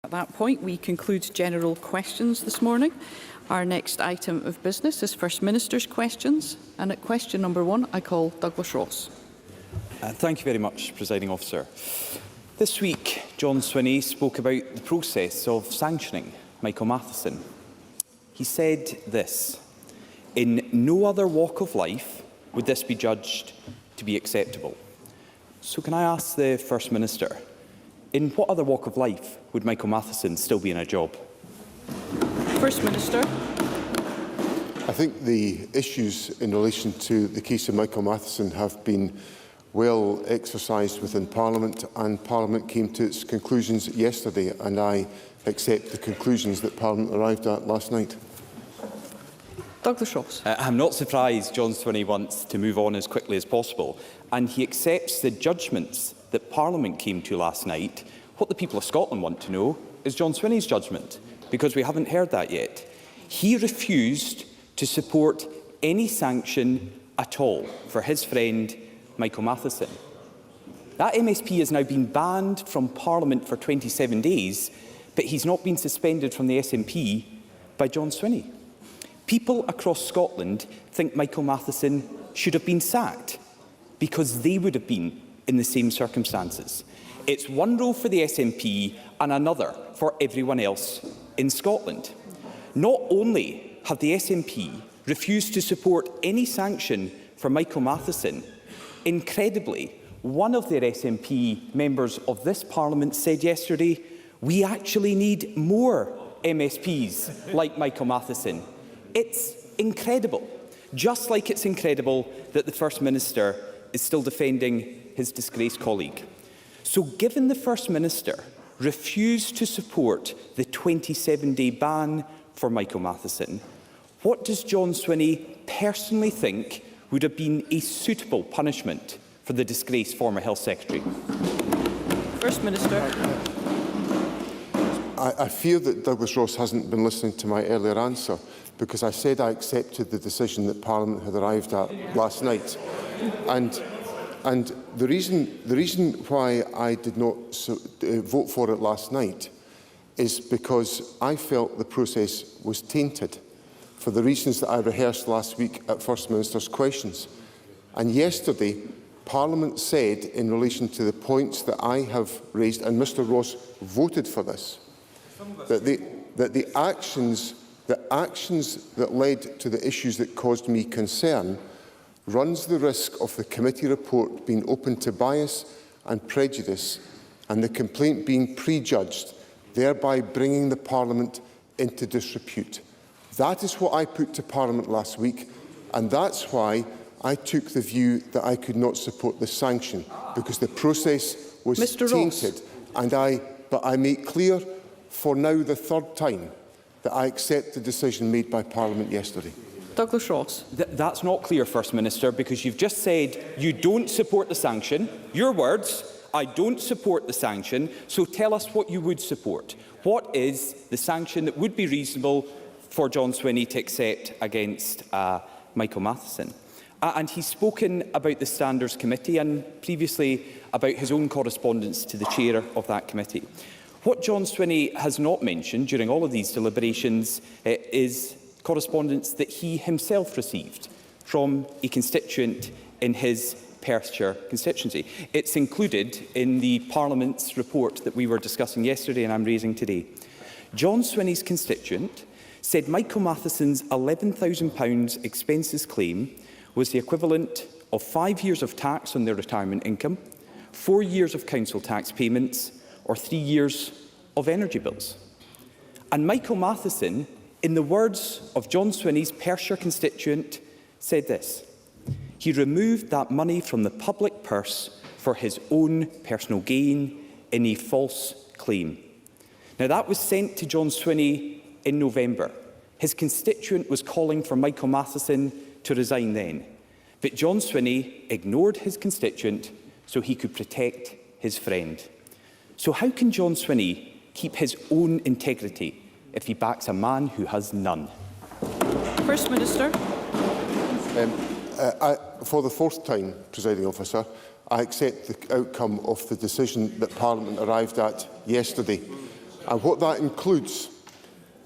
At that point, we conclude general questions this morning. Our next item of business is First Minister's questions, and at question number 1, I call Douglas Ross. Thank you very much, Presiding Officer. This week, John Swinney spoke about the process of sanctioning Michael Matheson. He said this: "In no other walk of life would this be judged to be acceptable." So can I ask the First Minister, in what other walk of life would Michael Matheson still be in a job? First Minister. I think the issues in relation to the case of Michael Matheson have been well exercised within Parliament, and Parliament came to its conclusions yesterday, and I accept the conclusions that Parliament arrived at last night. Douglas Ross. I'm not surprised John Swinney wants to move on as quickly as possible, and he accepts the judgments that Parliament came to last night. What the people of Scotland want to know is John Swinney's judgment, because we haven't heard that yet. He refused to support any sanction at all for his friend Michael Matheson. That MSP has now been banned from Parliament for 27 days, but he's not been suspended from the SNP by John Swinney. People across Scotland think Michael Matheson should have been sacked because they would have been in the same circumstances. It's one role for the SNP and another for everyone else in Scotland. Not only have the SNP refused to support any sanction for Michael Matheson, incredibly, one of their SNP members of this Parliament said yesterday, "We actually need more MSPs like Michael Matheson." It's incredible, just like it's incredible that the First Minister is still defending his disgraced colleague. So given the First Minister refused to support the 27-day ban for Michael Matheson, what does John Swinney personally think would have been a suitable punishment for the disgraced former Health Secretary? First Minister. I fear that Douglas Ross hasn't been listening to my earlier answer, because I said I accepted the decision that Parliament had arrived at last night. And the reason why I did not vote for it last night is because I felt the process was tainted for the reasons that I rehearsed last week at First Minister's questions. And yesterday, Parliament said, in relation to the points that I have raised, and Mr Ross voted for this, that the actions that led to the issues that caused me concern runs the risk of the committee report being open to bias and prejudice and the complaint being prejudged, thereby bringing the Parliament into disrepute. That is what I put to Parliament last week, and that's why I took the view that I could not support the sanction, because the process was tainted. But I make clear for now the third time that I accept the decision made by Parliament yesterday. Douglas Ross. That's not clear, First Minister, because you've just said you don't support the sanction. Your words, I don't support the sanction, so tell us what you would support. What is the sanction that would be reasonable for John Swinney to accept against Michael Matheson? And he's spoken about the Standards Committee and previously about his own correspondence to the chair of that committee. What John Swinney has not mentioned during all of these deliberations is correspondence that he himself received from a constituent in his Perthshire constituency. It's included in the Parliament's report that we were discussing yesterday and I'm raising today. John Swinney's constituent said Michael Matheson's £11,000 expenses claim was the equivalent of 5 years of tax on their retirement income, 4 years of council tax payments, or 3 years of energy bills. And Michael Matheson, in the words of John Swinney's Perthshire constituent, said this: he removed that money from the public purse for his own personal gain in a false claim. Now, that was sent to John Swinney in November. His constituent was calling for Michael Matheson to resign then. But John Swinney ignored his constituent so he could protect his friend. So how can John Swinney keep his own integrity if he backs a man who has none? First Minister. For the fourth time, Presiding Officer, I accept the outcome of the decision that Parliament arrived at yesterday. And what that includes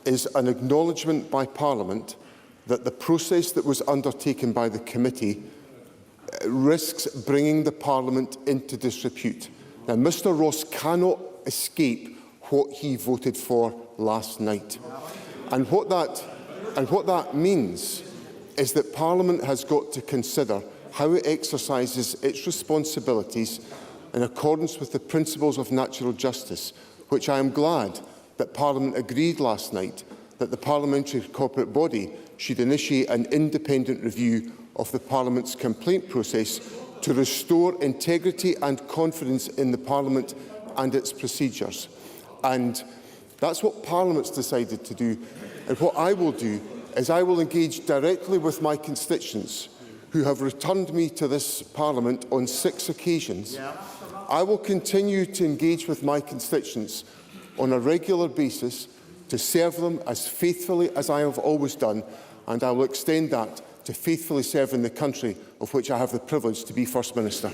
is an acknowledgement by Parliament that the process that was undertaken by the committee risks bringing the Parliament into disrepute. Now, Mr Ross cannot escape what he voted for last night. And what that means is that Parliament has got to consider how it exercises its responsibilities in accordance with the principles of natural justice, which I am glad that Parliament agreed last night that the parliamentary corporate body should initiate an independent review of the Parliament's complaint process to restore integrity and confidence in the Parliament and its procedures. And that's what Parliament's decided to do. And what I will do is I will engage directly with my constituents who have returned me to this Parliament on 6 occasions. I will continue to engage with my constituents on a regular basis to serve them as faithfully as I have always done, and I will extend that to faithfully serving the country of which I have the privilege to be First Minister.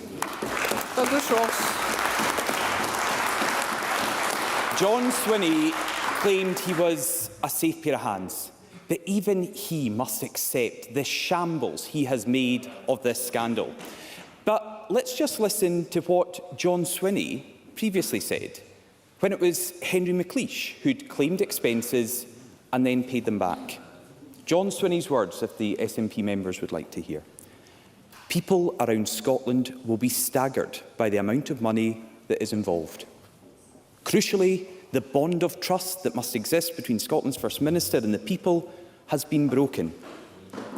Douglas Ross. John Swinney claimed he was a safe pair of hands, but even he must accept the shambles he has made of this scandal. But let's just listen to what John Swinney previously said, when it was Henry McLeish who'd claimed expenses and then paid them back. John Swinney's words, if the SNP members would like to hear. People around Scotland will be staggered by the amount of money that is involved. Crucially, the bond of trust that must exist between Scotland's First Minister and the people has been broken.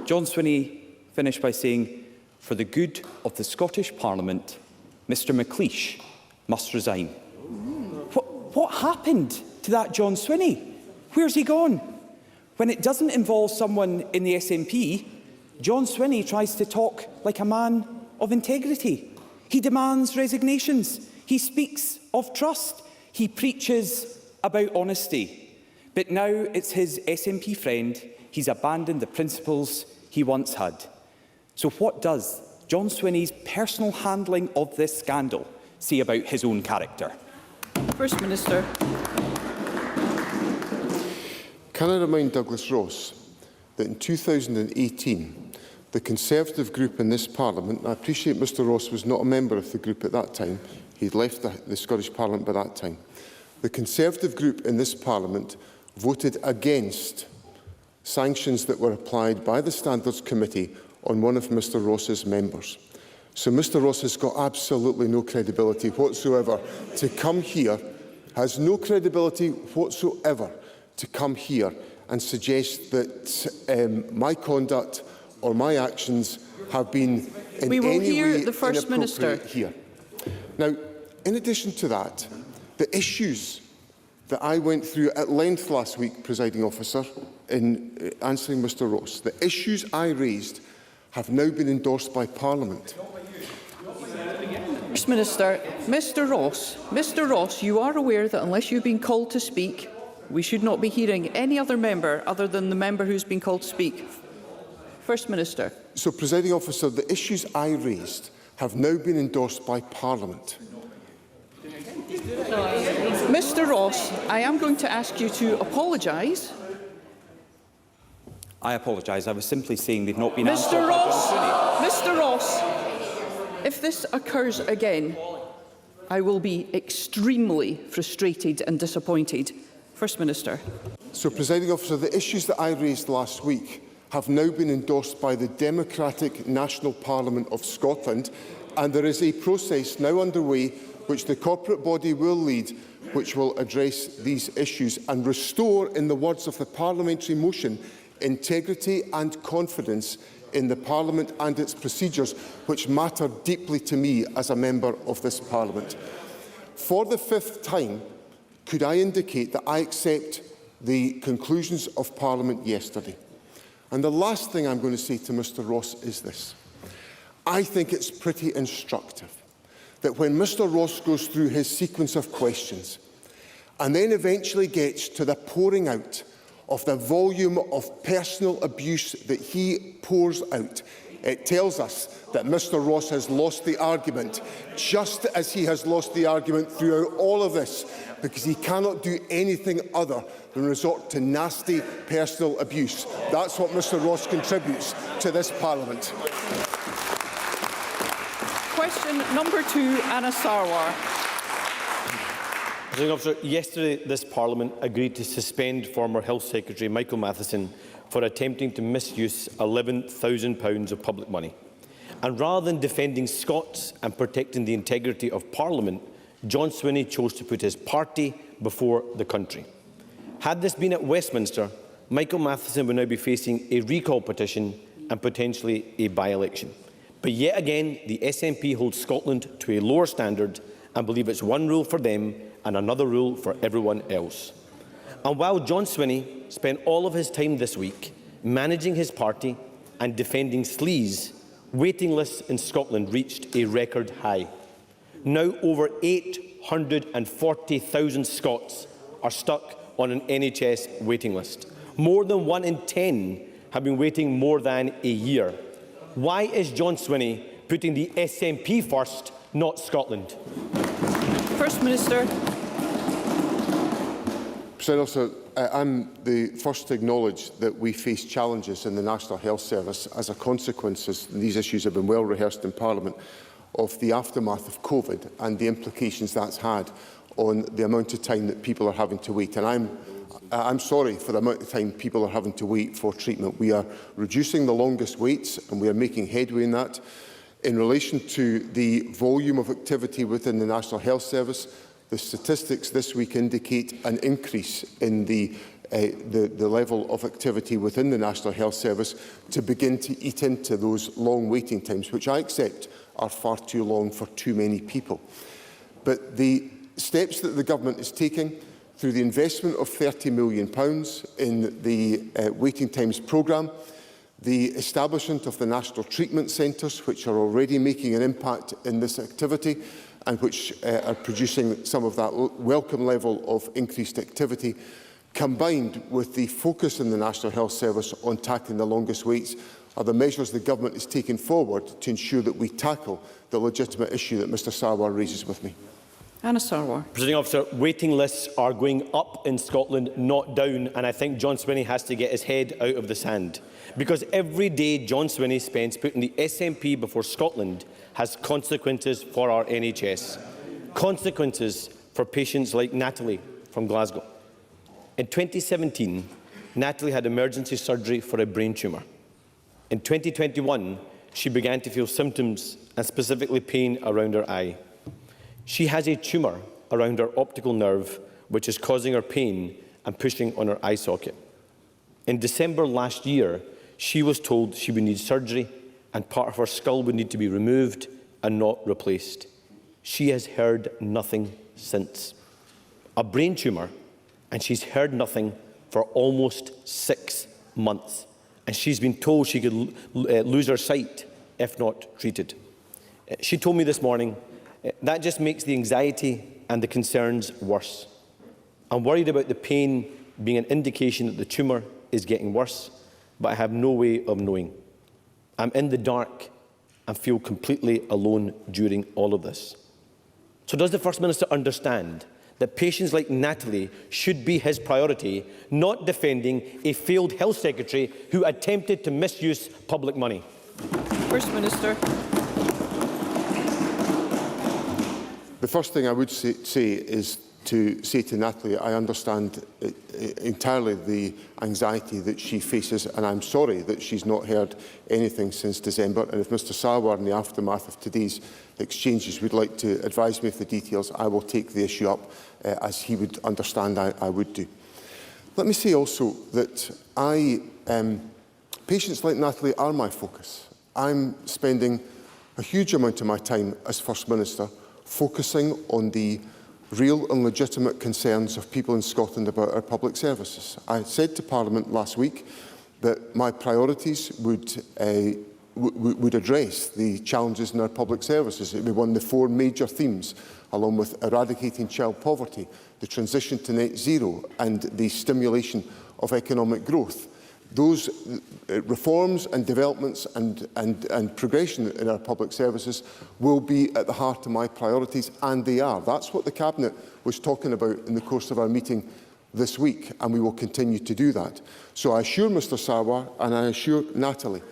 John Swinney finished by saying, for the good of the Scottish Parliament, Mr McLeish must resign. What happened to that John Swinney? Where's he gone? When it doesn't involve someone in the SNP, John Swinney tries to talk like a man of integrity. He demands resignations. He speaks of trust. He preaches about honesty. But now it's his SNP friend. He's abandoned the principles he once had. So what does John Swinney's personal handling of this scandal say about his own character? First Minister. Can I remind Douglas Ross that in 2018, the Conservative group in this Parliament, I appreciate Mr Ross was not a member of the group at that time, he'd left the Scottish Parliament by that time, the Conservative group in this Parliament voted against sanctions that were applied by the Standards Committee on one of Mr Ross's members. So Mr Ross has got absolutely no credibility whatsoever to come here, has no credibility whatsoever to come here and suggest that my conduct or my actions have been in any way inappropriate here. Now, in addition to that, the issues that I went through at length last week, Presiding Officer, in answering Mr Ross, the issues I raised have now been endorsed by Parliament. First Minister, Mr Ross, you are aware that unless you've been called to speak, we should not be hearing any other member other than the member who's been called to speak. First Minister. So, Presiding Officer, the issues I raised have now been endorsed by Parliament. Mr Ross, I am going to ask you to apologise. I apologise. I was simply saying they've not been answered by John Swinney. Mr Ross, if this occurs again, I will be extremely frustrated and disappointed. First Minister. So, Presiding Officer, the issues that I raised last week have now been endorsed by the Democratic National Parliament of Scotland, and there is a process now underway which the corporate body will lead, which will address these issues and restore, in the words of the parliamentary motion, integrity and confidence in the Parliament and its procedures, which matter deeply to me as a member of this Parliament. For the 5th time, could I indicate that I accept the conclusions of Parliament yesterday? And the last thing I'm going to say to Mr Ross is this. I think it's pretty instructive that when Mr Ross goes through his sequence of questions and then eventually gets to the pouring out of the volume of personal abuse that he pours out, It tells us that Mr Ross has lost the argument, just as he has lost the argument throughout all of this, because he cannot do anything other than resort to nasty personal abuse. That's what Mr Ross contributes to this Parliament. Question number 2, Anna Sarwar. Presiding Officer, yesterday this Parliament agreed to suspend former Health Secretary Michael Matheson for attempting to misuse £11,000 of public money. And rather than defending Scots and protecting the integrity of Parliament, John Swinney chose to put his party before the country. Had this been at Westminster, Michael Matheson would now be facing a recall petition and potentially a by-election. But yet again, the SNP holds Scotland to a lower standard and believe it's one rule for them and another rule for everyone else. And while John Swinney spent all of his time this week managing his party and defending sleaze, waiting lists in Scotland reached a record high. Now over 840,000 Scots are stuck on an NHS waiting list. More than 1 in 10 have been waiting more than a year. Why is John Swinney putting the SNP first, not Scotland? First Minister. President Officer, I'm the first to acknowledge that we face challenges in the National Health Service as a consequence, as these issues have been well rehearsed in Parliament, of the aftermath of COVID and the implications that's had on the amount of time that people are having to wait. And I'm sorry for the amount of time people are having to wait for treatment. We are reducing the longest waits and we are making headway in that. In relation to the volume of activity within the National Health Service, the statistics this week indicate an increase in the level of activity within the National Health Service to begin to eat into those long waiting times, which I accept are far too long for too many people. But the steps that the Government is taking through the investment of £30 million in the waiting times programme, the establishment of the National Treatment Centres, which are already making an impact in this activity and which are producing some of that welcome level of increased activity, combined with the focus in the National Health Service on tackling the longest waits, are the measures the Government is taking forward to ensure that we tackle the legitimate issue that Mr Sarwar raises with me. Anna Sarwar. Presiding Officer, waiting lists are going up in Scotland, not down, and I think John Swinney has to get his head out of the sand. Because every day John Swinney spends putting the SNP before Scotland has consequences for our NHS. Consequences for patients like Natalie from Glasgow. In 2017, Natalie had emergency surgery for a brain tumour. In 2021, she began to feel symptoms and specifically pain around her eye. She has a tumour around her optical nerve, which is causing her pain and pushing on her eye socket. In December last year, she was told she would need surgery and part of her skull would need to be removed and not replaced. She has heard nothing since. A brain tumour, and she's heard nothing for almost 6 months. And she's been told she could lose her sight if not treated. She told me this morning, that just makes the anxiety and the concerns worse. I'm worried about the pain being an indication that the tumour is getting worse, but I have no way of knowing. I'm in the dark and feel completely alone during all of this. So does the First Minister understand that patients like Natalie should be his priority, not defending a failed health secretary who attempted to misuse public money? First Minister. The first thing I would say is to say to Natalie, I understand entirely the anxiety that she faces, and I'm sorry that she's not heard anything since December. And if Mr Sarwar, in the aftermath of today's exchanges, would like to advise me of the details, I will take the issue up as he would understand I would do. Let me say also that patients like Natalie are my focus. I'm spending a huge amount of my time as First Minister focusing on the real and legitimate concerns of people in Scotland about our public services. I said to Parliament last week that my priorities would address the challenges in our public services. It would be one of the 4 major themes, along with eradicating child poverty, the transition to net zero and the stimulation of economic growth. those reforms and developments and progression in our public services will be at the heart of my priorities, and they are. That's what the Cabinet was talking about in the course of our meeting this week, and we will continue to do that. So I assure Mr Sarwar and I assure Natalie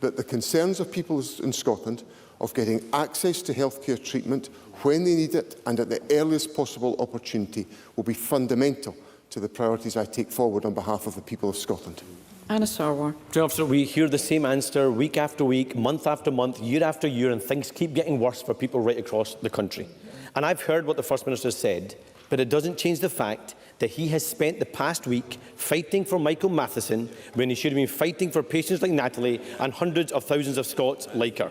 that the concerns of people in Scotland of getting access to healthcare treatment when they need it and at the earliest possible opportunity will be fundamental to the priorities I take forward on behalf of the people of Scotland. Anna Sarwar. Officer, we hear the same answer week after week, month after month, year after year, and things keep getting worse for people right across the country. And I've heard what the First Minister said, but it doesn't change the fact that he has spent the past week fighting for Michael Matheson when he should have been fighting for patients like Natalie and hundreds of thousands of Scots like her.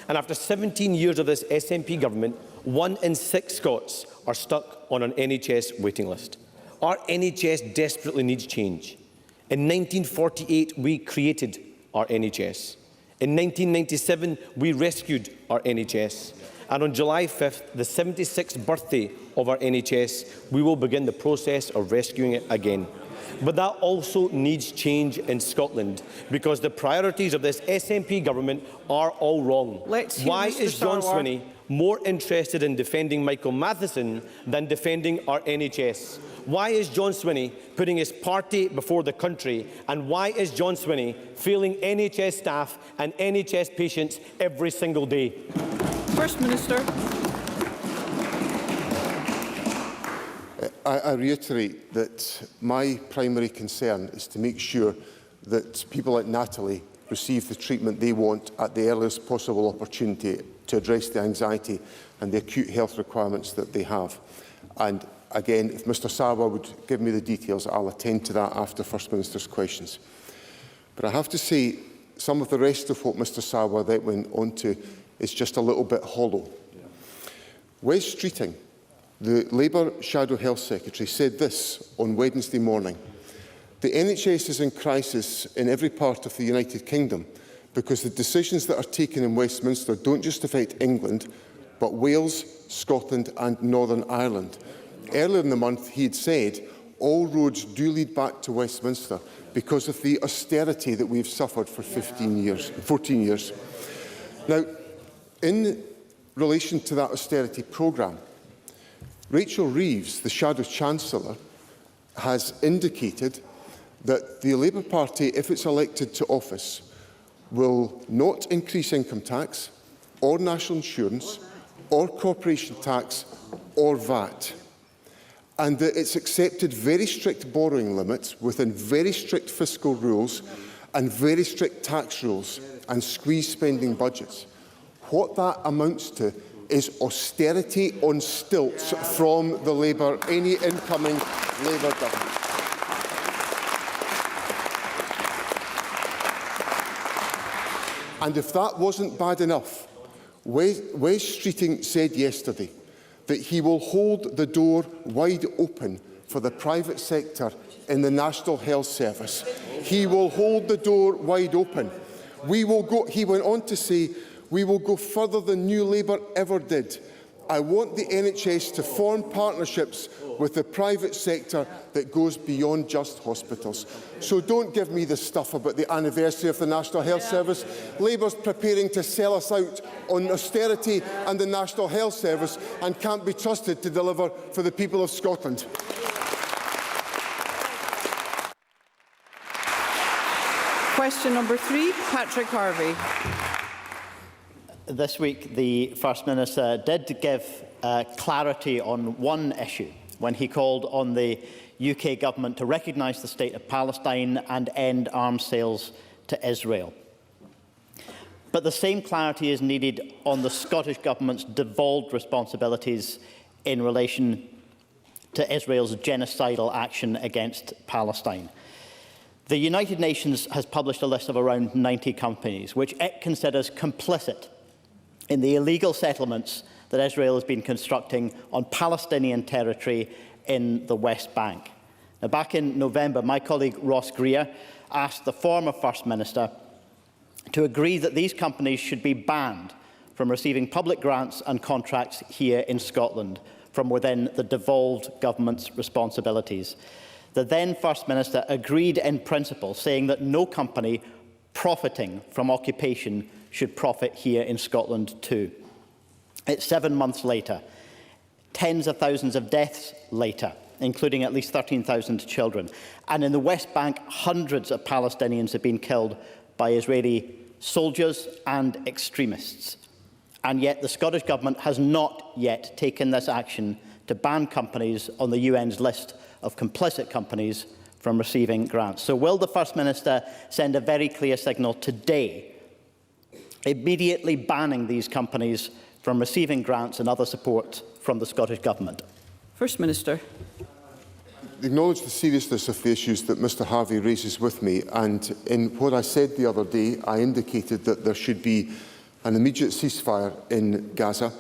And after 17 years of this SNP government, 1 in 6 Scots are stuck on an NHS waiting list. Our NHS desperately needs change. In 1948, we created our NHS. In 1997, we rescued our NHS. And on July 5th, the 76th birthday of our NHS, we will begin the process of rescuing it again. But that also needs change in Scotland, because the priorities of this SNP government are all wrong. Why is John Swinney more interested in defending Michael Matheson than defending our NHS? Why is John Swinney putting his party before the country? And why is John Swinney failing NHS staff and NHS patients every single day? First Minister. I reiterate that my primary concern is to make sure that people like Natalie receive the treatment they want at the earliest possible opportunity to address the anxiety and the acute health requirements that they have. And again, if Mr Sarwar would give me the details, I'll attend to that after First Minister's questions. But I have to say, some of the rest of what Mr Sarwar then went on to is just a little bit hollow. Wes Streeting, the Labour Shadow Health Secretary, said this on Wednesday morning: "The NHS is in crisis in every part of the United Kingdom because the decisions that are taken in Westminster don't just affect England, but Wales, Scotland and Northern Ireland." Earlier in the month, he had said, all roads do lead back to Westminster because of the austerity that we've suffered for 14 years. Now, in relation to that austerity programme, Rachel Reeves, the Shadow Chancellor, has indicated that the Labour Party, if it's elected to office, will not increase income tax, or national insurance, or corporation tax, or VAT. And that it's accepted very strict borrowing limits within very strict fiscal rules and very strict tax rules and squeeze spending budgets. What that amounts to is austerity on stilts from any incoming Labour government. And if that wasn't bad enough, Wes Streeting said yesterday that he will hold the door wide open for the private sector in the National Health Service. He will hold the door wide open. He went on to say, "We will go further than New Labour ever did. I want the NHS to form partnerships with the private sector that goes beyond just hospitals." So don't give me the stuff about the anniversary of the National Health Service. Labour's preparing to sell us out on austerity and the National Health Service and can't be trusted to deliver for the people of Scotland. Question number 3, Patrick Harvey. This week, the First Minister did give clarity on one issue when he called on the UK government to recognise the state of Palestine and end arms sales to Israel. But the same clarity is needed on the Scottish Government's devolved responsibilities in relation to Israel's genocidal action against Palestine. The United Nations has published a list of around 90 companies which it considers complicit in the illegal settlements that Israel has been constructing on Palestinian territory in the West Bank. Now, back in November, my colleague Ross Greer asked the former First Minister to agree that these companies should be banned from receiving public grants and contracts here in Scotland from within the devolved government's responsibilities. The then First Minister agreed in principle, saying that no company profiting from occupation should profit here in Scotland too. It's 7 months later, tens of thousands of deaths later, including at least 13,000 children. And in the West Bank, hundreds of Palestinians have been killed by Israeli soldiers and extremists. And yet the Scottish Government has not yet taken this action to ban companies on the UN's list of complicit companies from receiving grants. So will the First Minister send a very clear signal today, immediately banning these companies from receiving grants and other support from the Scottish Government? First Minister. Acknowledge the seriousness of the issues that Mr Harvey raises with me, and in what I said the other day, I indicated that there should be an immediate ceasefire in Gaza,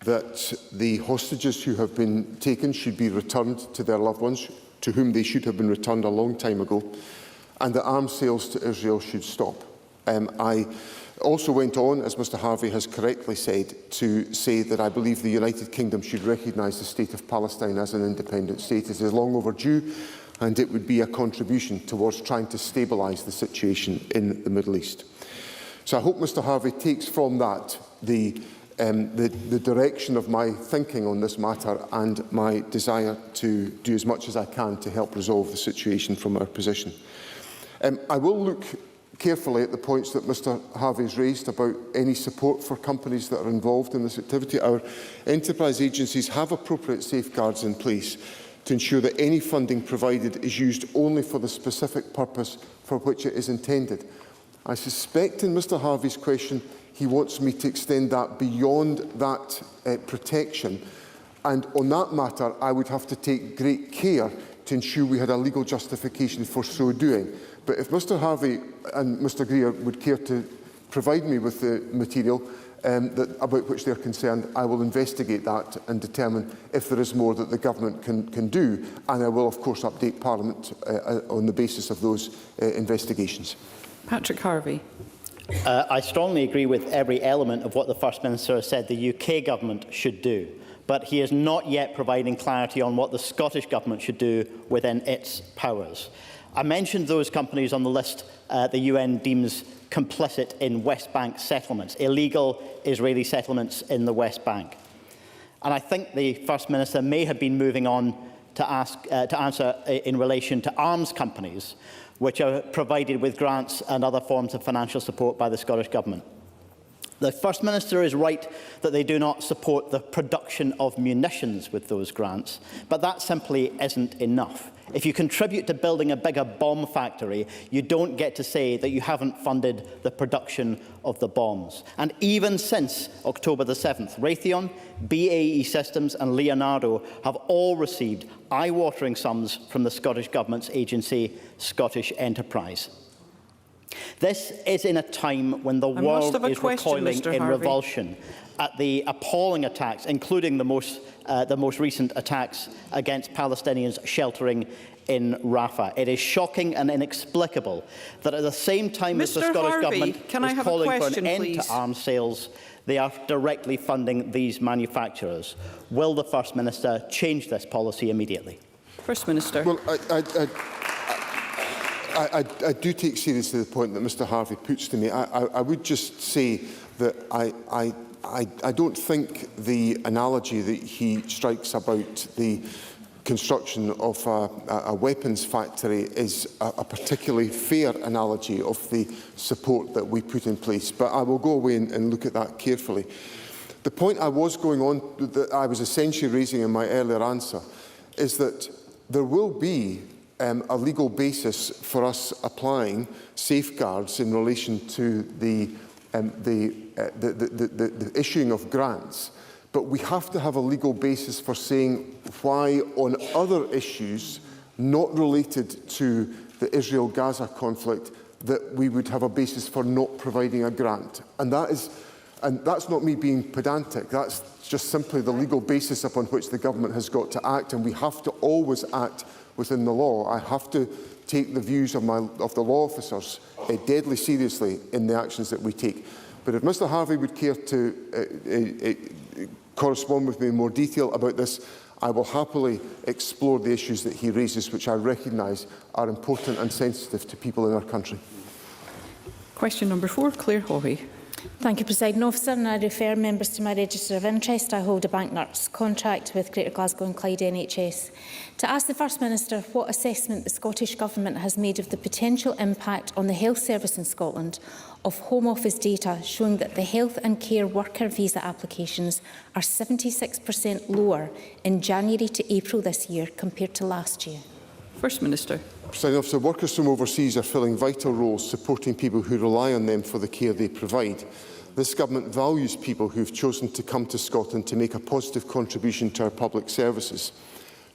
that the hostages who have been taken should be returned to their loved ones, to whom they should have been returned a long time ago, and that arms sales to Israel should stop. I also went on, as Mr Harvey has correctly said, to say that I believe the United Kingdom should recognise the State of Palestine as an independent state. It is long overdue, and it would be a contribution towards trying to stabilise the situation in the Middle East. So I hope Mr Harvey takes from that the direction of my thinking on this matter and my desire to do as much as I can to help resolve the situation from our position. I will look carefully at the points that Mr Harvey has raised about any support for companies that are involved in this activity. Our enterprise agencies have appropriate safeguards in place to ensure that any funding provided is used only for the specific purpose for which it is intended. I suspect in Mr Harvey's question he wants me to extend that beyond that protection, and on that matter I would have to take great care to ensure we had a legal justification for so doing. But if Mr Harvey and Mr Greer would care to provide me with the material about which they are concerned, I will investigate that and determine if there is more that the Government can do, and I will of course update Parliament on the basis of those investigations. Patrick Harvey. I strongly agree with every element of what the First Minister has said the UK Government should do, but he is not yet providing clarity on what the Scottish Government should do within its powers. I mentioned those companies on the list the UN deems complicit in West Bank settlements, illegal Israeli settlements in the West Bank. And I think the First Minister may have been moving on to answer in relation to arms companies, which are provided with grants and other forms of financial support by the Scottish Government. The First Minister is right that they do not support the production of munitions with those grants, but that simply isn't enough. If you contribute to building a bigger bomb factory, you don't get to say that you haven't funded the production of the bombs. And even since October the 7th, Raytheon, BAE Systems and Leonardo have all received eye-watering sums from the Scottish Government's agency, Scottish Enterprise. This is in a time when the world is recoiling in revulsion at the appalling attacks, including the most recent attacks against Palestinians sheltering in Rafah. It is shocking and inexplicable that at the same time as the Scottish Government is calling for an end to arms sales, they are directly funding these manufacturers. Will the First Minister change this policy immediately? First Minister. Well, I do take seriously the point that Mr Harvey puts to me. I would just say that I don't think the analogy that he strikes about the construction of a weapons factory is a particularly fair analogy of the support that we put in place. But I will go away and look at that carefully. The point I was going on, that I was essentially raising in my earlier answer, is that there will be a legal basis for us applying safeguards in relation to the issuing of grants, but we have to have a legal basis for saying why on other issues not related to the Israel-Gaza conflict that we would have a basis for not providing a grant. And that's not me being pedantic, that's just simply the legal basis upon which the government has got to act, and we have to always act within the law. I have to take the views of the law officers deadly seriously in the actions that we take. But if Mr Harvey would care to correspond with me in more detail about this, I will happily explore the issues that he raises, which I recognise are important and sensitive to people in our country. Question number 4, Claire Hawley. Thank you, Presiding Officer, and I refer members to my register of interest. I hold a bank nurse contract with Greater Glasgow and Clyde NHS. To ask the First Minister what assessment the Scottish Government has made of the potential impact on the health service in Scotland of Home Office data showing that the health and care worker visa applications are 76% lower in January to April this year compared to last year. First Minister. Presiding Officer, workers from overseas are filling vital roles supporting people who rely on them for the care they provide. This Government values people who have chosen to come to Scotland to make a positive contribution to our public services.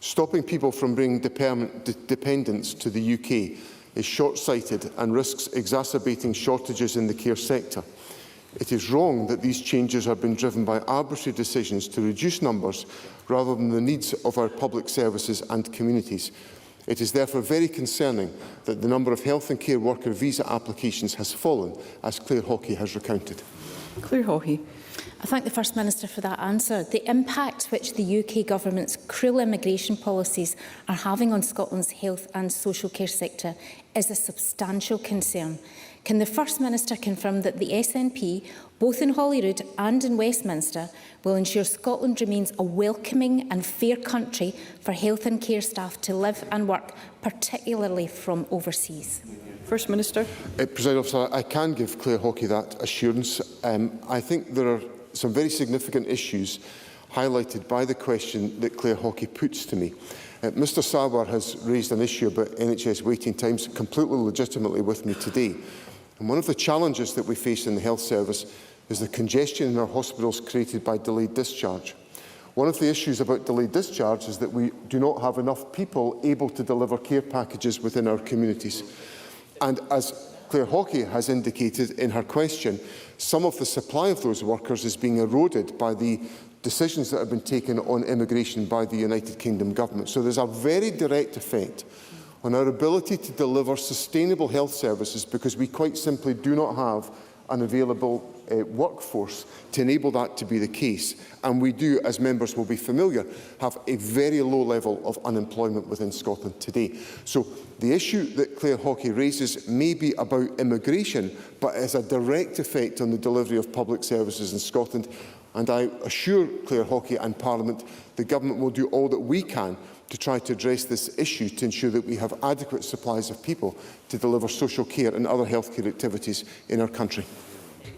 Stopping people from bringing dependents to the UK is short-sighted and risks exacerbating shortages in the care sector. It is wrong that these changes are being driven by arbitrary decisions to reduce numbers rather than the needs of our public services and communities. It is therefore very concerning that the number of health and care worker visa applications has fallen, as Claire Hawley has recounted. Claire Hawley. I thank the First Minister for that answer. The impact which the UK Government's cruel immigration policies are having on Scotland's health and social care sector is a substantial concern. Can the First Minister confirm that the SNP, both in Holyrood and in Westminster, will ensure Scotland remains a welcoming and fair country for health and care staff to live and work, particularly from overseas? First Minister. Presiding Officer, I can give Claire Hawley that assurance. I think there are some very significant issues highlighted by the question that Claire Hawley puts to me. Mr Sarwar has raised an issue about NHS waiting times completely legitimately with me today. And one of the challenges that we face in the health service is the congestion in our hospitals created by delayed discharge. One of the issues about delayed discharge is that we do not have enough people able to deliver care packages within our communities. And as Claire Hawley has indicated in her question, some of the supply of those workers is being eroded by the decisions that have been taken on immigration by the United Kingdom Government. So there's a very direct effect on our ability to deliver sustainable health services because we quite simply do not have an available workforce to enable that to be the case. And we do, as members will be familiar, have a very low level of unemployment within Scotland today. So the issue that Claire Hawley raises may be about immigration, but has a direct effect on the delivery of public services in Scotland. And I assure Claire Hawley and Parliament the Government will do all that we can to try to address this issue to ensure that we have adequate supplies of people to deliver social care and other healthcare activities in our country.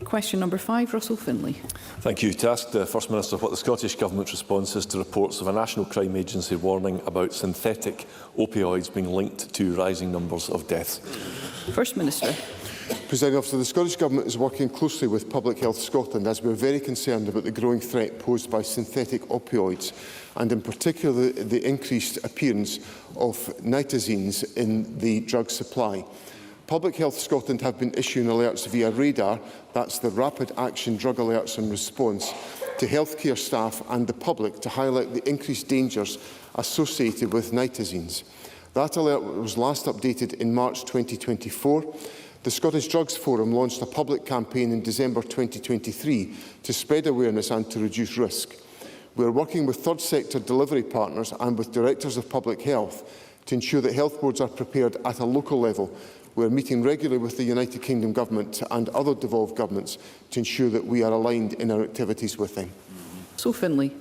Question number 5, Russell Finlay. Thank you. To ask the First Minister what the Scottish Government's response is to reports of a National Crime Agency warning about synthetic opioids being linked to rising numbers of deaths. First Minister. Presiding Officer, the Scottish Government is working closely with Public Health Scotland as we are very concerned about the growing threat posed by synthetic opioids and in particular the increased appearance of nitazines in the drug supply. Public Health Scotland have been issuing alerts via radar, that's the Rapid Action Drug Alerts and Response, to healthcare staff and the public to highlight the increased dangers associated with nitazines. That alert was last updated in March 2024. The Scottish Drugs Forum launched a public campaign in December 2023 to spread awareness and to reduce risk. We are working with third sector delivery partners and with directors of public health to ensure that health boards are prepared at a local level. We are meeting regularly with the United Kingdom Government and other devolved governments to ensure that we are aligned in our activities with them. So Finlay.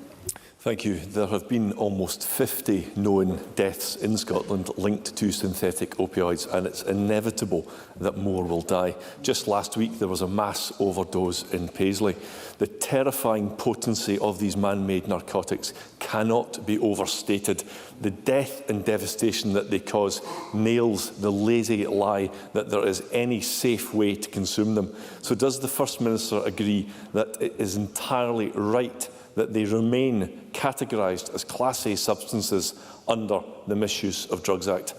Thank you. There have been almost 50 known deaths in Scotland linked to synthetic opioids, and it's inevitable that more will die. Just last week, there was a mass overdose in Paisley. The terrifying potency of these man-made narcotics cannot be overstated. The death and devastation that they cause nails the lazy lie that there is any safe way to consume them. So does the First Minister agree that it is entirely right that they remain categorised as Class A substances under the Misuse of Drugs Act?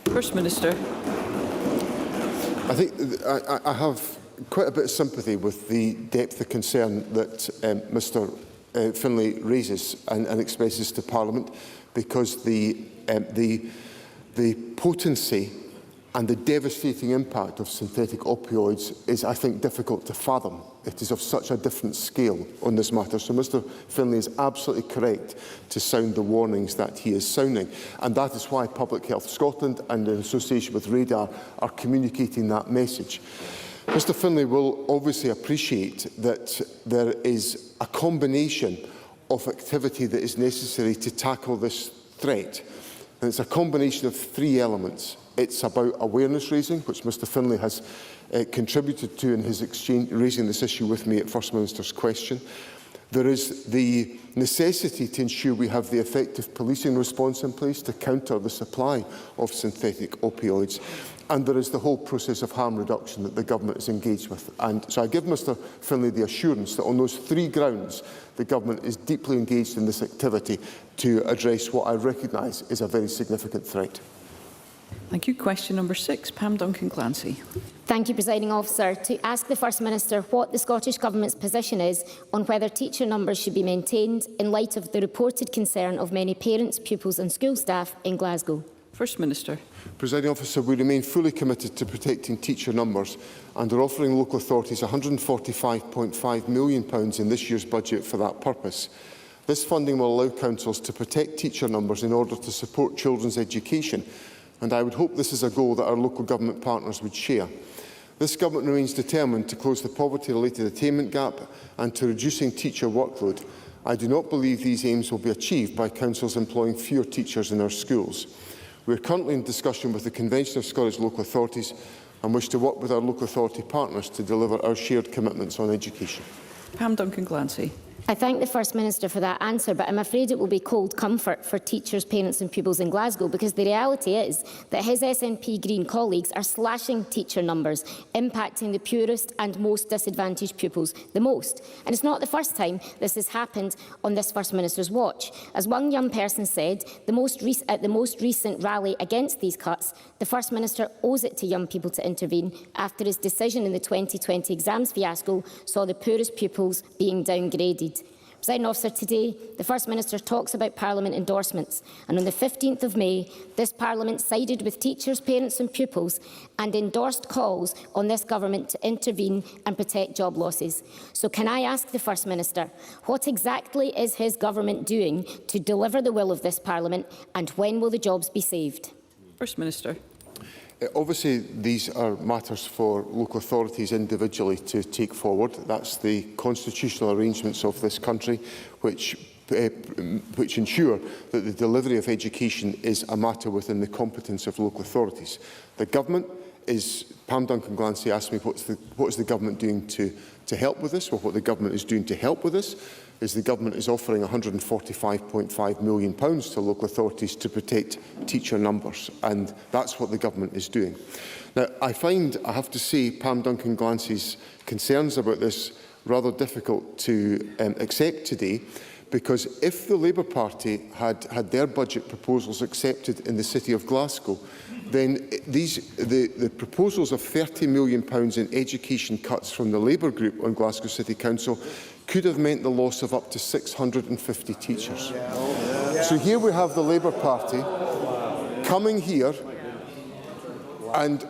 First Minister. I think I have quite a bit of sympathy with the depth of concern that Mr Finlay raises and expresses to Parliament, because the potency And the devastating impact of synthetic opioids is, I think, difficult to fathom. It is of such a different scale on this matter. So Mr Finlay is absolutely correct to sound the warnings that he is sounding. And that is why Public Health Scotland and in association with Radar are communicating that message. Mr Finlay will obviously appreciate that there is a combination of activity that is necessary to tackle this threat. And it's a combination of three elements. It's about awareness raising, which Mr Finlay has contributed to in his exchange, raising this issue with me at First Minister's question. There is the necessity to ensure we have the effective policing response in place to counter the supply of synthetic opioids. And there is the whole process of harm reduction that the government is engaged with. And so I give Mr Finlay the assurance that on those three grounds, the government is deeply engaged in this activity to address what I recognise is a very significant threat. Thank you. Question number 6, Pam Duncan-Clancy. Thank you, Presiding Officer. To ask the First Minister what the Scottish Government's position is on whether teacher numbers should be maintained in light of the reported concern of many parents, pupils and school staff in Glasgow. First Minister. Presiding Officer, we remain fully committed to protecting teacher numbers and are offering local authorities £145.5 million in this year's budget for that purpose. This funding will allow councils to protect teacher numbers in order to support children's education, and I would hope this is a goal that our local government partners would share. This government remains determined to close the poverty-related attainment gap and to reducing teacher workload. I do not believe these aims will be achieved by councils employing fewer teachers in our schools. We are currently in discussion with the Convention of Scottish Local Authorities and wish to work with our local authority partners to deliver our shared commitments on education. Pam Duncan-Clancy. I thank the First Minister for that answer, but I'm afraid it will be cold comfort for teachers, parents and pupils in Glasgow, because the reality is that his SNP Green colleagues are slashing teacher numbers, impacting the poorest and most disadvantaged pupils the most. And it's not the first time this has happened on this First Minister's watch. As one young person said, at the most recent rally against these cuts, the First Minister owes it to young people to intervene after his decision in the 2020 exams fiasco saw the poorest pupils being downgraded. Presiding Officer, today the First Minister talks about Parliament endorsements, and on the 15th of May this Parliament sided with teachers, parents and pupils and endorsed calls on this government to intervene and protect job losses. So can I ask the First Minister, what exactly is his government doing to deliver the will of this Parliament, and when will the jobs be saved? First Minister. Obviously, these are matters for local authorities individually to take forward. That's the constitutional arrangements of this country which ensure that the delivery of education is a matter within the competence of local authorities. The government is, Pam Duncan-Clancy asked me what is the government doing to help with this. Well, what the government is doing to help with this is the government is offering £145.5 million to local authorities to protect teacher numbers, and that's what the government is doing. Now, I find, I have to say, Pam Duncan-Clancy's concerns about this rather difficult to accept today, because if the Labour Party had their budget proposals accepted in the City of Glasgow, then the proposals of £30 million in education cuts from the Labour group on Glasgow City Council could have meant the loss of up to 650 teachers. So here we have the Labour Party coming here and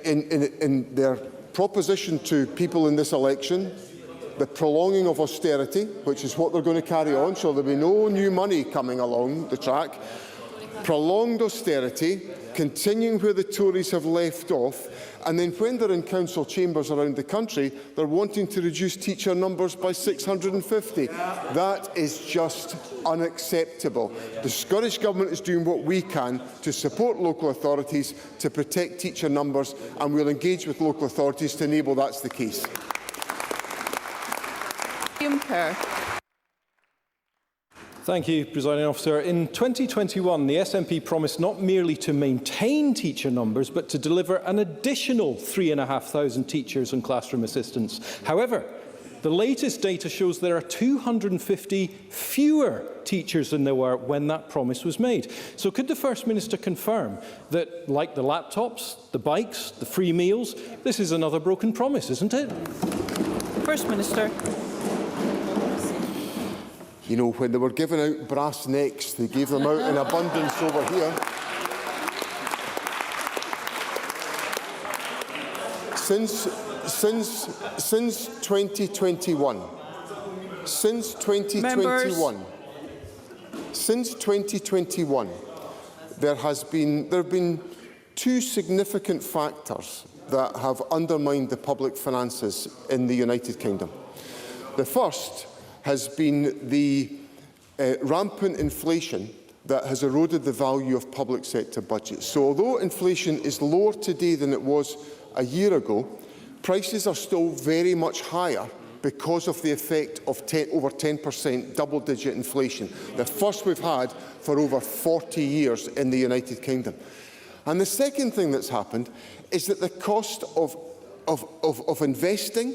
in their proposition to people in this election, the prolonging of austerity, which is what they're going to carry on, so there'll be no new money coming along the track, prolonged austerity, continuing where the Tories have left off, and then when they're in council chambers around the country, they're wanting to reduce teacher numbers by 650. That is just unacceptable. The Scottish Government is doing what we can to support local authorities to protect teacher numbers, and we'll engage with local authorities to enable that's the case. Thank you, Presiding Officer. In 2021, the SNP promised not merely to maintain teacher numbers, but to deliver an additional 3,500 teachers and classroom assistants. However, the latest data shows there are 250 fewer teachers than there were when that promise was made. So could the First Minister confirm that, like the laptops, the bikes, the free meals, this is another broken promise, isn't it? First Minister. You know, when they were giving out brass necks, they gave them out in abundance over here. Since 2021, there have been two significant factors that have undermined the public finances in the United Kingdom. The first has been the rampant inflation that has eroded the value of public sector budgets. So although inflation is lower today than it was a year ago, prices are still very much higher because of the effect of over 10% double-digit inflation, the first we've had for over 40 years in the United Kingdom. And the second thing that's happened is that the cost of investing,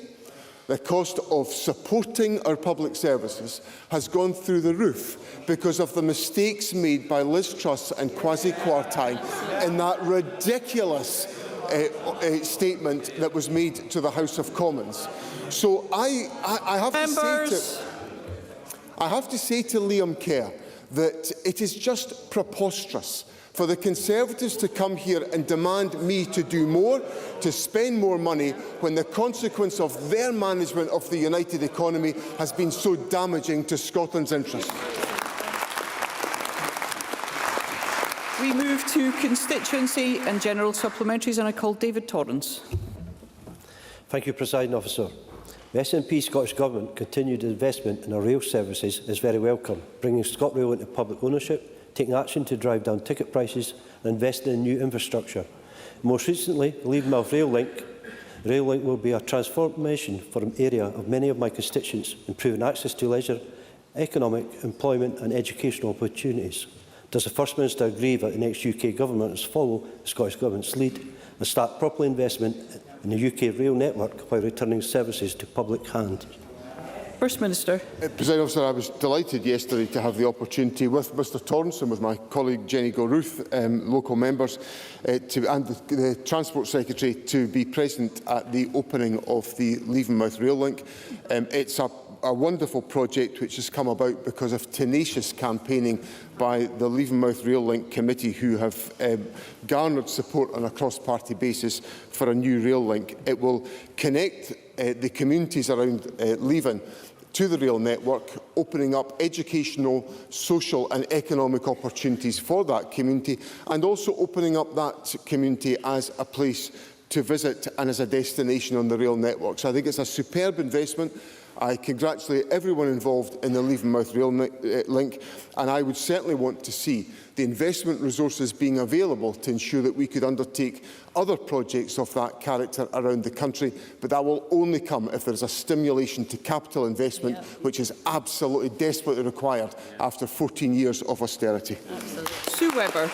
the cost of supporting our public services has gone through the roof because of the mistakes made by Liz Truss and Kwasi Kwarteng in that ridiculous statement that was made to the House of Commons. So I have to say to Liam Kerr that it is just preposterous for the Conservatives to come here and demand me to do more, to spend more money, when the consequence of their management of the united economy has been so damaging to Scotland's interests. We move to constituency and general supplementaries, and I call David Torrance. Thank you, Presiding Officer. The SNP Scottish Government continued investment in our rail services is very welcome, bringing ScotRail into public ownership, taking action to drive down ticket prices and investing in new infrastructure. Most recently, the Leavenworth Rail Link will be a transformation for an area of many of my constituents, improving access to leisure, economic, employment and educational opportunities. Does the First Minister agree that the next UK Government must follow the Scottish Government's lead and start proper investment in the UK rail network while returning services to public hands? First Minister. Presiding Officer, I was delighted yesterday to have the opportunity with Mr Torrance and with my colleague Jenny Gilruth, local members, and the Transport Secretary to be present at the opening of the Leavenworth Rail Link. It's a wonderful project which has come about because of tenacious campaigning by the Leavenworth Rail Link Committee, who have garnered support on a cross-party basis for a new rail link. It will connect the communities around Leven to the rail network, opening up educational, social and economic opportunities for that community, and also opening up that community as a place to visit and as a destination on the rail network. So I think it's a superb investment. I congratulate everyone involved in the Leavenworth Rail Link, and I would certainly want to see the investment resources being available to ensure that we could undertake other projects of that character around the country, but that will only come if there is a stimulation to capital investment, which is absolutely desperately required after 14 years of austerity. Sue Webber.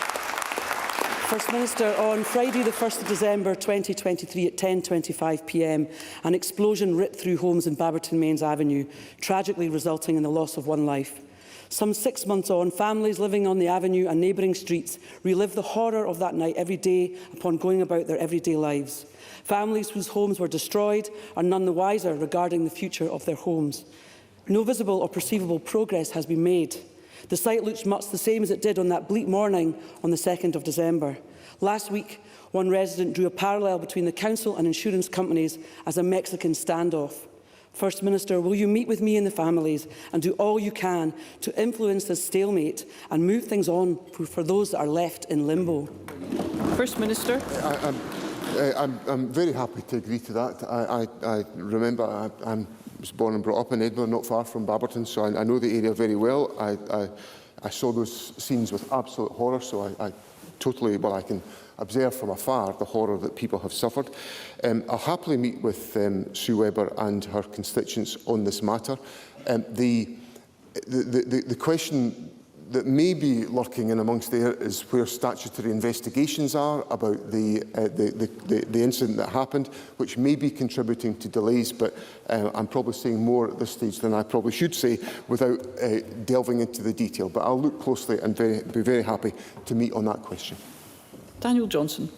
First Minister, on Friday the 1st of December 2023 at 10:25 p.m, an explosion ripped through homes in Baberton Mains Avenue, tragically resulting in the loss of one life. Some 6 months on, families living on the avenue and neighbouring streets relive the horror of that night every day upon going about their everyday lives. Families whose homes were destroyed are none the wiser regarding the future of their homes. No visible or perceivable progress has been made. The site looks much the same as it did on that bleak morning on the 2nd of December. Last week, one resident drew a parallel between the council and insurance companies as a Mexican standoff. First Minister, will you meet with me and the families and do all you can to influence this stalemate and move things on for those that are left in limbo? First Minister. I'm very happy to agree to that. I remember I was born and brought up in Edinburgh, not far from Baberton, so I know the area very well. I saw those scenes with absolute horror, so I can observe from afar the horror that people have suffered. I'll happily meet with Sue Webber and her constituents on this matter. The question that may be lurking in amongst there is where statutory investigations are about the incident that happened, which may be contributing to delays, but I'm probably saying more at this stage than I probably should say without delving into the detail. But I'll look closely and be very happy to meet on that question. Daniel Johnson.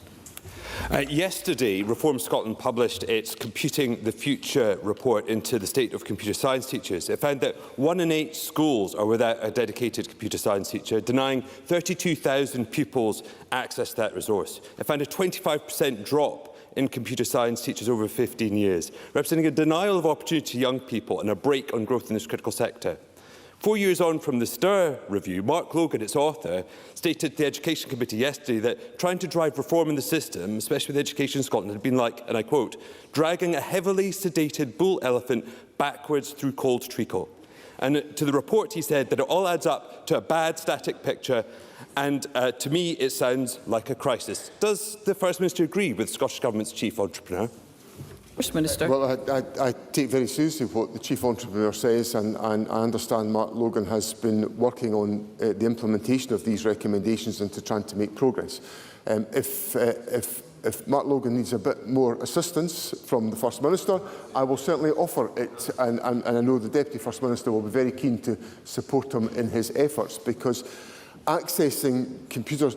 Yesterday, Reform Scotland published its Computing the Future report into the state of computer science teachers. It found that 1 in 8 schools are without a dedicated computer science teacher, denying 32,000 pupils access to that resource. It found a 25% drop in computer science teachers over 15 years, representing a denial of opportunity to young people and a brake on growth in this critical sector. 4 years on from the STIR review, Mark Logan, its author, stated to the Education Committee yesterday that trying to drive reform in the system, especially with Education Scotland, had been like, and I quote, dragging a heavily sedated bull elephant backwards through cold treacle. And to the report, he said that it all adds up to a bad static picture, and to me, it sounds like a crisis. Does the First Minister agree with the Scottish Government's chief entrepreneur? First Minister. Well, I take very seriously what the Chief Entrepreneur says, and I understand Mark Logan has been working on the implementation of these recommendations and to trying to make progress. If Mark Logan needs a bit more assistance from the First Minister, I will certainly offer it, and I know the Deputy First Minister will be very keen to support him in his efforts, because accessing computer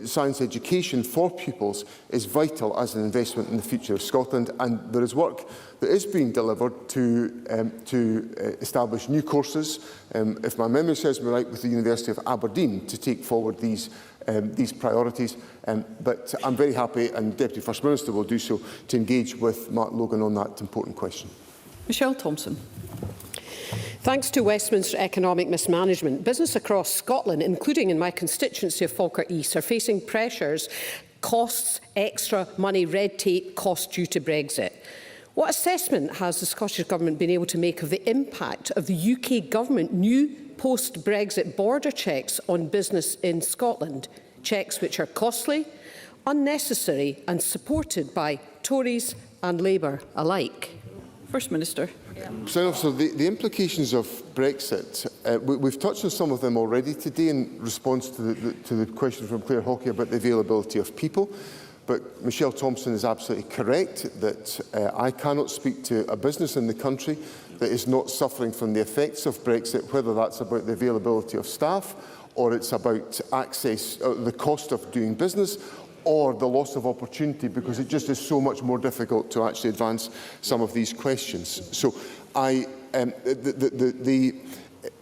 science education for pupils is vital as an investment in the future of Scotland, and there is work that is being delivered to establish new courses, if my memory serves me right, with the University of Aberdeen to take forward these priorities. But I'm very happy, and the Deputy First Minister will do so, to engage with Mark Logan on that important question. Michelle Thompson. Thanks to Westminster economic mismanagement, business across Scotland, including in my constituency of Falkirk East, are facing pressures, costs, extra money, red tape, costs due to Brexit. What assessment has the Scottish Government been able to make of the impact of the UK Government new post-Brexit border checks on business in Scotland? Checks which are costly, unnecessary and supported by Tories and Labour alike. First Minister. So the implications of Brexit, we've touched on some of them already today in response to the question from Claire Hockey about the availability of people. But Michelle Thompson is absolutely correct that I cannot speak to a business in the country that is not suffering from the effects of Brexit, whether that's about the availability of staff, or it's about access, the cost of doing business, or the loss of opportunity, because it just is so much more difficult to actually advance some of these questions. So the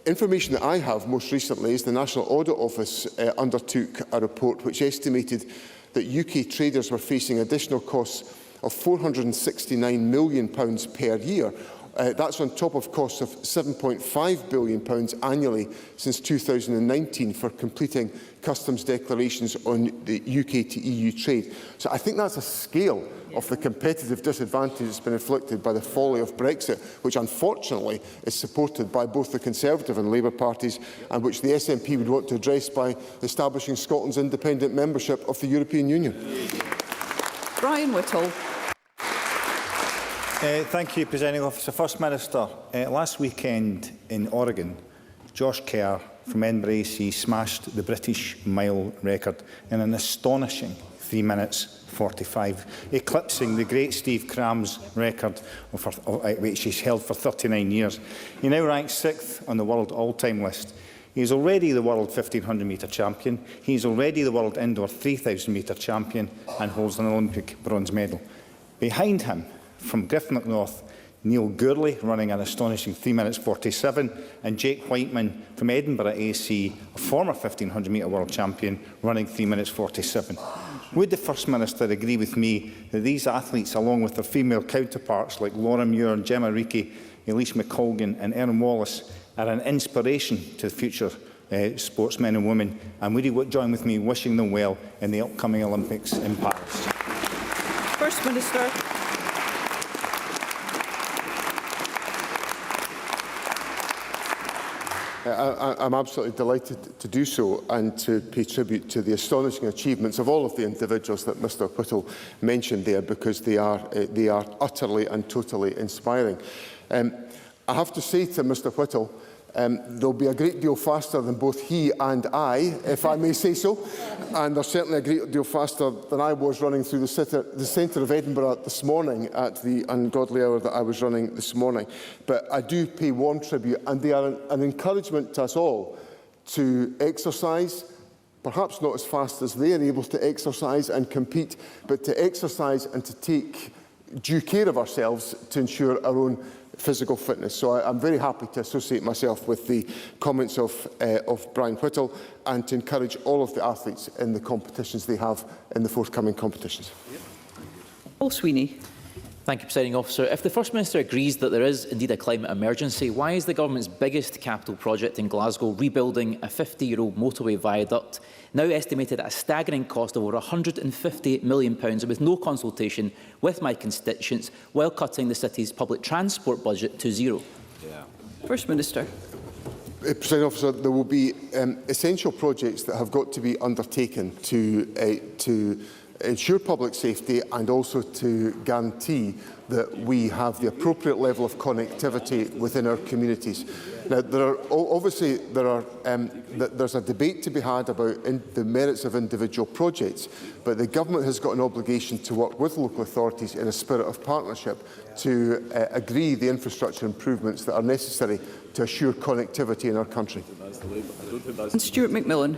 information that I have most recently is the National Audit Office undertook a report which estimated that UK traders were facing additional costs of £469 million per year. That's on top of costs of £7.5 billion annually since 2019 for completing customs declarations on the UK to EU trade. So I think that's a scale of the competitive disadvantage that's been inflicted by the folly of Brexit, which unfortunately is supported by both the Conservative and Labour parties, and which the SNP would want to address by establishing Scotland's independent membership of the European Union. Brian Whittle. Thank you, Presiding Officer. First Minister, last weekend in Oregon, Josh Kerr from Edinburgh AC smashed the British mile record in an astonishing 3 minutes 45, eclipsing the great Steve Cram's record, which he's held for 39 years. He now ranks 6th on the world all-time list. He is already the world 1500-metre champion. He is already the world indoor 3000-metre champion and holds an Olympic bronze medal. Behind him, from Griffin McNorth, Neil Gourley running an astonishing 3 minutes 47, and Jake Whiteman from Edinburgh AC, a former 1500-metre world champion, running 3 minutes 47. Would the First Minister agree with me that these athletes, along with their female counterparts like Laura Muir, Gemma Reekie, Elise McColgan and Erin Wallace, are an inspiration to the future sportsmen and women? And would he join with me wishing them well in the upcoming Olympics in Paris? First Minister. I'm absolutely delighted to do so and to pay tribute to the astonishing achievements of all of the individuals that Mr Whittle mentioned there, because they are utterly and totally inspiring. I have to say to Mr Whittle, they'll be a great deal faster than both he and I, if I may say so, and they're certainly a great deal faster than I was running through the centre of Edinburgh this morning at the ungodly hour that I was running this morning. But I do pay warm tribute, and they are an encouragement to us all to exercise, perhaps not as fast as they are able to exercise and compete, but to exercise and to take due care of ourselves to ensure our own physical fitness. So I'm very happy to associate myself with the comments of Brian Whittle and to encourage all of the athletes in the competitions they have in the forthcoming competitions. Paul Sweeney. Thank you, Presiding Officer. If the First Minister agrees that there is indeed a climate emergency, why is the Government's biggest capital project in Glasgow rebuilding a 50-year-old motorway viaduct, now estimated at a staggering cost of over £150 million with no consultation with my constituents, while cutting the city's public transport budget to zero? First Minister. Presiding Officer, there will be essential projects that have got to be undertaken to ensure public safety and also to guarantee that we have the appropriate level of connectivity within our communities. Now, there's a debate to be had about the merits of individual projects, but the Government has got an obligation to work with local authorities in a spirit of partnership to agree the infrastructure improvements that are necessary to assure connectivity in our country. And Stuart McMillan.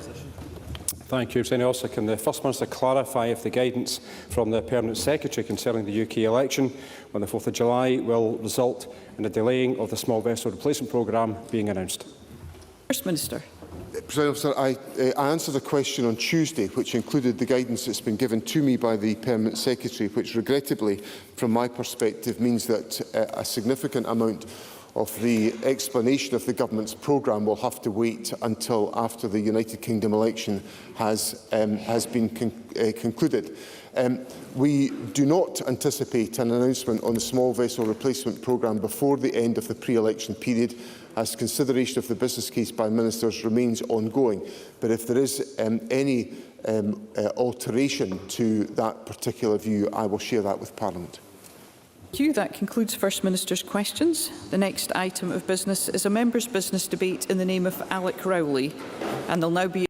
Thank you, Presiding Officer. Can the First Minister clarify if the guidance from the Permanent Secretary concerning the UK election on the 4th of July will result in a delaying of the small vessel replacement programme being announced? First Minister. Presiding Officer, I answered a question on Tuesday which included the guidance that's been given to me by the Permanent Secretary, which regrettably, from my perspective, means that a significant amount of the explanation of the Government's programme will have to wait until after the United Kingdom election has been concluded. We do not anticipate an announcement on the small vessel replacement programme before the end of the pre-election period, as consideration of the business case by ministers remains ongoing. But if there is any alteration to that particular view, I will share that with Parliament. Thank you. That concludes First Minister's questions. The next item of business is a member's business debate in the name of Alec Rowley, and there'll now be